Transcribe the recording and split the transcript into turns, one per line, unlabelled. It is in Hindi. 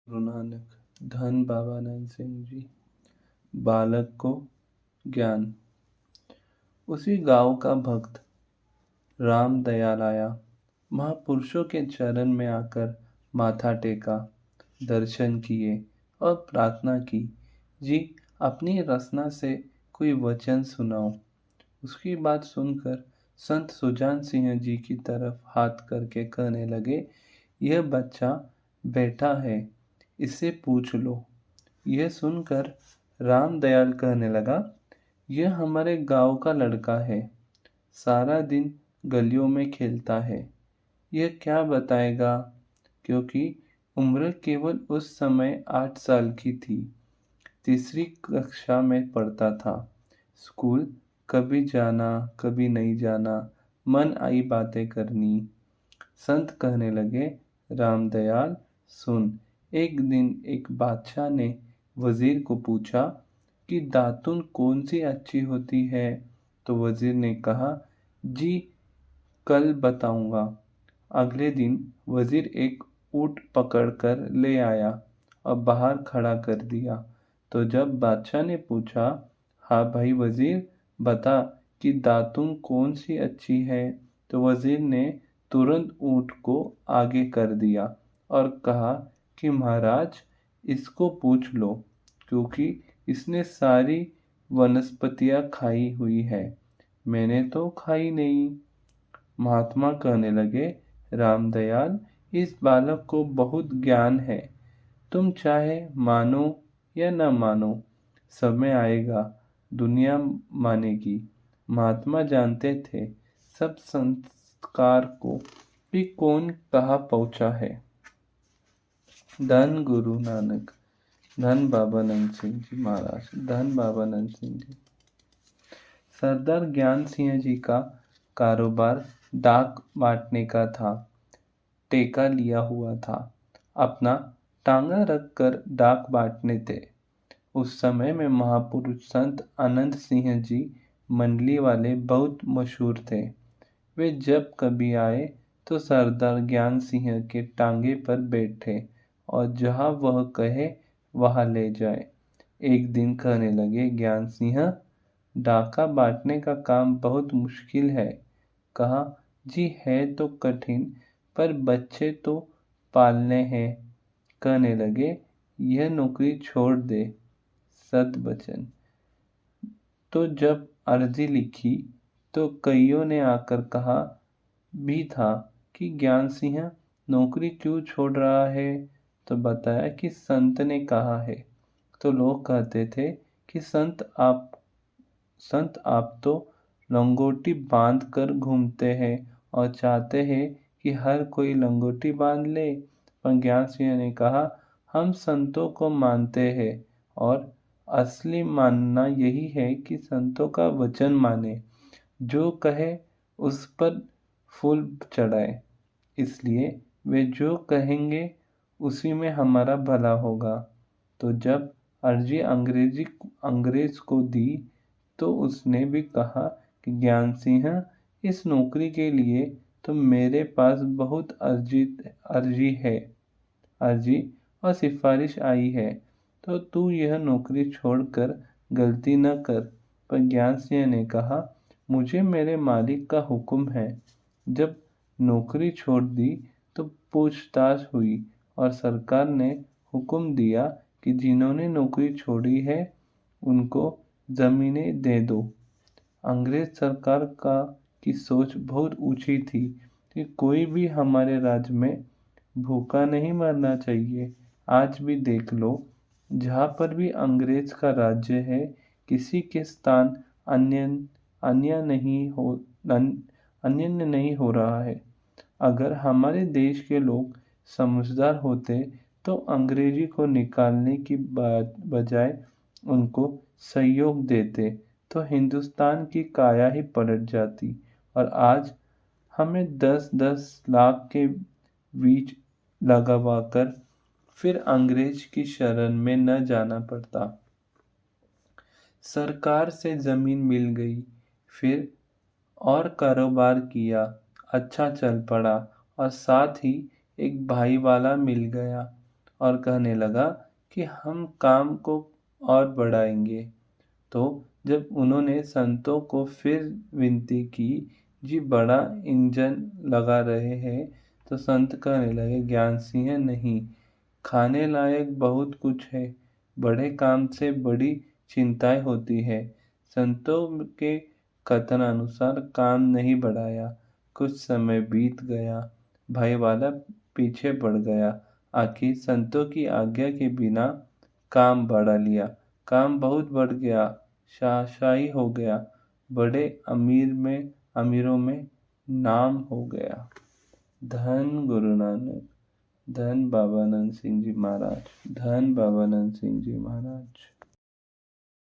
गुरु नानक। धन बाबा नंद सिंह जी। बालक को ज्ञान। उसी गांव का भक्त राम दयाल आया। महापुरुषों के चरण में आकर माथा टेका, दर्शन किए और प्रार्थना की, जी अपनी रसना से कोई वचन सुनाओ। उसकी बात सुनकर संत सुजान सिंह जी की तरफ हाथ करके कहने लगे, यह बच्चा बैठा है, इससे पूछ लो। यह सुनकर राम दयाल कहने लगा, यह हमारे गांव का लड़का है, सारा दिन गलियों में खेलता है, यह क्या बताएगा। क्योंकि उम्र केवल उस समय 8 साल की थी। तीसरी कक्षा में पढ़ता था। स्कूल कभी जाना कभी नहीं जाना, मन आई बातें करनी। संत कहने लगे, राम दयाल सुन, एक दिन एक बादशाह ने वजीर को पूछा कि दातुन कौन सी अच्छी होती है। तो वजीर ने कहा, जी कल बताऊंगा। अगले दिन वजीर एक ऊंट पकड़कर ले आया और बाहर खड़ा कर दिया। तो जब बादशाह ने पूछा, हाँ भाई वजीर बता कि दातुन कौन सी अच्छी है, तो वजीर ने तुरंत ऊंट को आगे कर दिया और कहा कि महाराज इसको पूछ लो, क्योंकि इसने सारी वनस्पतियां खाई हुई है, मैंने तो खाई नहीं। महात्मा कहने लगे, राम दयाल इस बालक को बहुत ज्ञान है, तुम चाहे मानो या न मानो, समय आएगा दुनिया मानेगी। महात्मा जानते थे सब संस्कार को भी कौन कहाँ पहुँचा है। धन गुरु नानक। धन बाबा नंद सिंह जी महाराज। धन बाबा नंद सिंह जी। सरदार ज्ञान सिंह जी का कारोबार डाक बांटने का था। टेका लिया हुआ था, अपना टांगा रखकर डाक बांटने थे। उस समय में महापुरुष संत आनंद सिंह जी मंडली वाले बहुत मशहूर थे। वे जब कभी आए तो सरदार ज्ञान सिंह के टांगे पर बैठे और जहाँ वह कहे वहाँ ले जाए। एक दिन कहने लगे, ज्ञान सिंह डाका बांटने का काम बहुत मुश्किल है। कहा, जी है तो कठिन, पर बच्चे तो पालने हैं। कहने लगे, यह नौकरी छोड़ दे। सद्वचन। तो जब अर्जी लिखी तो कईयों ने आकर कहा भी था कि ज्ञान सिंह नौकरी क्यों छोड़ रहा है। तो बताया कि संत ने कहा है। तो लोग कहते थे कि संत आप तो लंगोटी बांध कर घूमते हैं और चाहते हैं कि हर कोई लंगोटी बांध ले। पर ज्ञान सिंह ने कहा, हम संतों को मानते हैं और असली मानना यही है कि संतों का वचन माने, जो कहे उस पर फूल चढ़ाए। इसलिए वे जो कहेंगे उसी में हमारा भला होगा। तो जब अर्जी अंग्रेज को दी तो उसने भी कहा कि ज्ञान सिंह इस नौकरी के लिए तो मेरे पास बहुत अर्जी और सिफारिश आई है, तो तू यह नौकरी छोड़कर गलती न कर। पर ज्ञान सिंह ने कहा, मुझे मेरे मालिक का हुक्म है। जब नौकरी छोड़ दी तो पूछताछ हुई और सरकार ने हुक्म दिया कि जिन्होंने नौकरी छोड़ी है उनको जमीनें दे दो। अंग्रेज सरकार की सोच बहुत ऊंची थी कि कोई भी हमारे राज्य में भूखा नहीं मरना चाहिए। आज भी देख लो, जहाँ पर भी अंग्रेज का राज्य है, किसी के स्थान अन्य नहीं हो रहा है। अगर हमारे देश के लोग समझदार होते तो अंग्रेजी को निकालने की बजाय उनको सहयोग देते तो हिंदुस्तान की काया ही पलट जाती और आज हमें 10-10 लाख के बीज लगवाकर फिर अंग्रेज की शरण में न जाना पड़ता। सरकार से जमीन मिल गई, फिर और कारोबार किया, अच्छा चल पड़ा और साथ ही एक भाई वाला मिल गया और कहने लगा कि हम काम को और बढ़ाएंगे। तो जब उन्होंने संतों को फिर विनती की, जी बड़ा इंजन लगा रहे हैं, तो संत कहने लगे, ज्ञान सिंह नहीं, खाने लायक बहुत कुछ है, बड़े काम से बड़ी चिंताएं होती है। संतों के कथनानुसार काम नहीं बढ़ाया। कुछ समय बीत गया, भाई वाला पीछे पड़ गया। आखिर संतों की आज्ञा के बिना काम बढ़ा लिया। काम बहुत बढ़ गया, शाही हो गया, बड़े अमीरों में नाम हो गया। धन गुरु नानक, धन बाबा नंद सिंह जी महाराज, धन बाबा नंद सिंह जी महाराज।